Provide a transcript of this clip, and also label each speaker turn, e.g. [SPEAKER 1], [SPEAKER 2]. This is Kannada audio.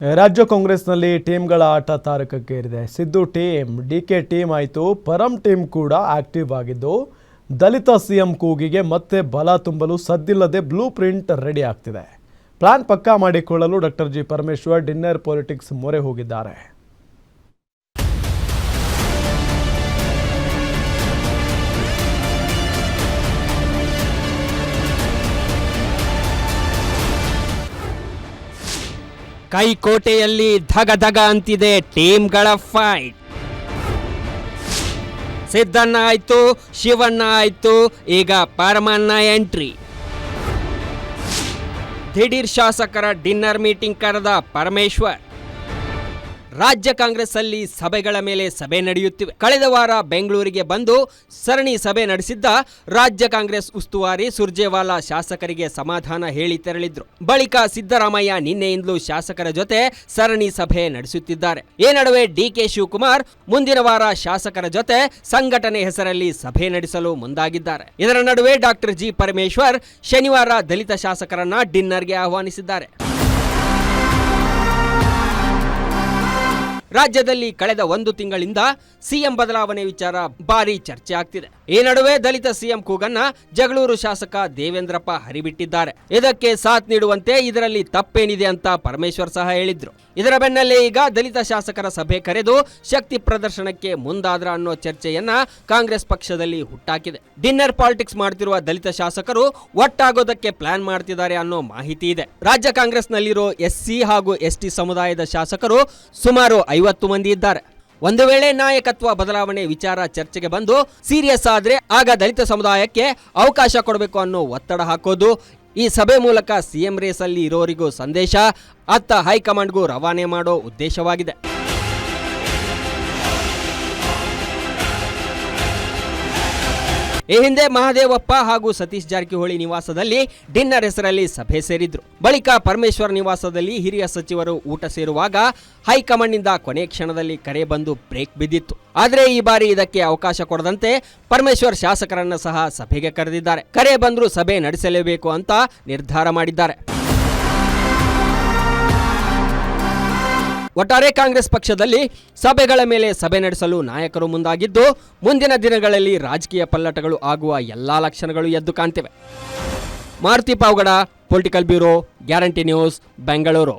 [SPEAKER 1] ರಾಜ್ಯ ಕಾಂಗ್ರೆಸ್ನಲ್ಲಿ ಟೀಮ್ಗಳ ಆಟ ತಾರಕಕ್ಕೇರಿದೆ. ಸಿದ್ದು ಟೀಮ್, ಡಿಕೆ ಟೀಮ್ ಆಯಿತು, ಪರಂ ಟೀಮ್ ಕೂಡ ಆಕ್ಟಿವ್ ಆಗಿದ್ದು ದಲಿತ ಸಿಎಂ ಕೂಗಿಗೆ ಮತ್ತೆ ಬಲ ತುಂಬಲು ಸದ್ದಿಲ್ಲದೆ ಬ್ಲೂ ಪ್ರಿಂಟ್ ರೆಡಿ ಆಗ್ತಿದೆ. ಪ್ಲಾನ್ ಪಕ್ಕಾ ಮಾಡಿಕೊಳ್ಳಲು doctor G Parameshwar dinner politics ಮೊರೆ ಹೋಗಿದ್ದಾರೆ.
[SPEAKER 2] ಕೈಕೋಟೆಯಲ್ಲಿ ಧಗ ಧಗ ಅಂತಿದೆ ಟೀಮ್ಗಳ ಫೈಟ್. ಸಿದ್ದಣ್ಣ ಆಯ್ತು, ಶಿವಣ್ಣ ಆಯ್ತು, ಈಗ ಪರಮಣ್ಣ ಎಂಟ್ರಿ. ದಿಢೀರ್ ಶಾಸಕರ ಡಿನ್ನರ್ ಮೀಟಿಂಗ್ ಕರೆದ ಪರಮೇಶ್ವರ್. ರಾಜ್ಯ ಕಾಂಗ್ರೆಸ್ ಅಲ್ಲಿ ಸಭೆಗಳ ಮೇಲೆ ಸಭೆ ನಡೆಯುತ್ತಿವೆ. ಕಳೆದ ವಾರ ಬೆಂಗಳೂರಿಗೆ ಬಂದು ಸರಣಿ ಸಭೆ ನಡೆಸಿದ್ದ ರಾಜ್ಯ ಕಾಂಗ್ರೆಸ್ ಉಸ್ತುವಾರಿ ಸುರ್ಜೇವಾಲಾ ಶಾಸಕರಿಗೆ ಸಮಾಧಾನ ಹೇಳಿ ತೆರಳಿದ್ರು. ಬಳಿಕ ಸಿದ್ದರಾಮಯ್ಯ ನಿನ್ನೆಯಿಂದಲೂ ಶಾಸಕರ ಜೊತೆ ಸರಣಿ ಸಭೆ ನಡೆಸುತ್ತಿದ್ದಾರೆ. ಈ ನಡುವೆ ಡಿಕೆ ಶಿವಕುಮಾರ್ ಮುಂದಿನ ವಾರ ಶಾಸಕರ ಜೊತೆ ಸಂಘಟನೆ ಹೆಸರಲ್ಲಿ ಸಭೆ ನಡೆಸಲು ಮುಂದಾಗಿದ್ದಾರೆ. ಇದರ ನಡುವೆ ಡಾಕ್ಟರ್ ಜಿ ಪರಮೇಶ್ವರ್ ಶನಿವಾರ ದಲಿತ ಶಾಸಕರನ್ನ ಡಿನ್ನರ್ಗೆ ಆಹ್ವಾನಿಸಿದ್ದಾರೆ. ರಾಜ್ಯದಲ್ಲಿ ಕಳೆದ 1 ತಿಂಗಳಿಂದ ಸಿಎಂ ಬದಲಾವಣೆ ವಿಚಾರ ಭಾರಿ ಚರ್ಚೆ ಆಗ್ತಿದೆ. ಈ ನಡುವೆ ದಲಿತ ಸಿಎಂ ಕೂಗನ್ನ ಜಗಳೂರು ಶಾಸಕ ದೇವೇಂದ್ರಪ್ಪ ಹರಿಬಿಟ್ಟಿದ್ದಾರೆ. ಇದಕ್ಕೆ ಸಾಥ್ ನೀಡುವಂತೆ ಇದರಲ್ಲಿ ತಪ್ಪೇನಿದೆ ಅಂತ ಪರಮೇಶ್ವರ್ ಸಹ ಹೇಳಿದ್ರು. ಇದರ ಬೆನ್ನಲ್ಲೇ ಈಗ ದಲಿತ ಶಾಸಕರ ಸಭೆ ಕರೆದು ಶಕ್ತಿ ಪ್ರದರ್ಶನಕ್ಕೆ ಮುಂದಾದ್ರ ಅನ್ನೋ ಚರ್ಚೆಯನ್ನ ಕಾಂಗ್ರೆಸ್ ಪಕ್ಷದಲ್ಲಿ ಹುಟ್ಟಾಕಿದೆ. ಡಿನ್ನರ್ ಪಾಲಿಟಿಕ್ಸ್ ಮಾಡ್ತಿರುವ ದಲಿತ ಶಾಸಕರು ಒಟ್ಟಾಗೋದಕ್ಕೆ ಪ್ಲಾನ್ ಮಾಡ್ತಿದ್ದಾರೆ ಅನ್ನೋ ಮಾಹಿತಿ ಇದೆ. ರಾಜ್ಯ ಕಾಂಗ್ರೆಸ್ನಲ್ಲಿರೋ ಎಸ್ಸಿ ಹಾಗೂ ಎಸ್ಟಿ ಸಮುದಾಯದ ಶಾಸಕರು ಸುಮಾರು 50 ಮಂದಿ ಇದ್ದಾರೆ. ಒಂದು ವೇಳೆ ನಾಯಕತ್ವ ಬದಲಾವಣೆ ವಿಚಾರ ಚರ್ಚೆಗೆ ಬಂದು ಸೀರಿಯಸ್ ಆದ್ರೆ ಆಗ ದಲಿತ ಸಮುದಾಯಕ್ಕೆ ಅವಕಾಶ ಕೊಡಬೇಕು ಅನ್ನೋ ಒತ್ತಡ ಹಾಕೋದು ಈ ಸಭೆ ಮೂಲಕ ಸಿಎಂ ರೇಸಲ್ಲಿ ಇರೋರಿಗೂ ಸಂದೇಶ, ಅತ್ತ ಹೈಕಮಾಂಡ್ಗೂ ರವಾನೆ ಮಾಡೋ ಉದ್ದೇಶವಾಗಿದೆ. ಈ ಹಿಂದೆ ಮಹದೇವಪ್ಪ ಹಾಗೂ ಸತೀಶ್ ಜಾರಕಿಹೊಳಿ ನಿವಾಸದಲ್ಲಿ ಡಿನ್ನರ್ ಹೆಸರಲ್ಲಿ ಸಭೆ ಸೇರಿದ್ರು. ಬಳಿಕ ಪರಮೇಶ್ವರ್ ನಿವಾಸದಲ್ಲಿ ಹಿರಿಯ ಸಚಿವರು ಊಟ ಸೇರುವಾಗ ಹೈಕಮಾಂಡ್ನಿಂದ ಕೊನೆ ಕ್ಷಣದಲ್ಲಿ ಕರೆ ಬಂದು ಬ್ರೇಕ್ ಬಿದ್ದಿತ್ತು. ಆದರೆ ಈ ಬಾರಿ ಇದಕ್ಕೆ ಅವಕಾಶ ಕೊಡದಂತೆ ಪರಮೇಶ್ವರ್ ಶಾಸಕರನ್ನ ಸಹ ಸಭೆಗೆ ಕರೆದಿದ್ದಾರೆ. ಕರೆ ಬಂದರೂ ಸಭೆ ನಡೆಸಲೇಬೇಕು ಅಂತ ನಿರ್ಧಾರ ಮಾಡಿದ್ದಾರೆ. ಒಟ್ಟಾರೆ ಕಾಂಗ್ರೆಸ್ ಪಕ್ಷದಲ್ಲಿ ಸಭೆಗಳ ಮೇಲೆ ಸಭೆ ನಡೆಸಲು ನಾಯಕರು ಮುಂದಾಗಿದ್ದು ಮುಂದಿನ ದಿನಗಳಲ್ಲಿ ರಾಜಕೀಯ ಪಲ್ಲಟಗಳು ಆಗುವ ಎಲ್ಲಾ ಲಕ್ಷಣಗಳು ಎದ್ದು ಕಾಣ್ತಿವೆ. Maruti Pavagada, political bureau, Guarantee News, Bengaluru.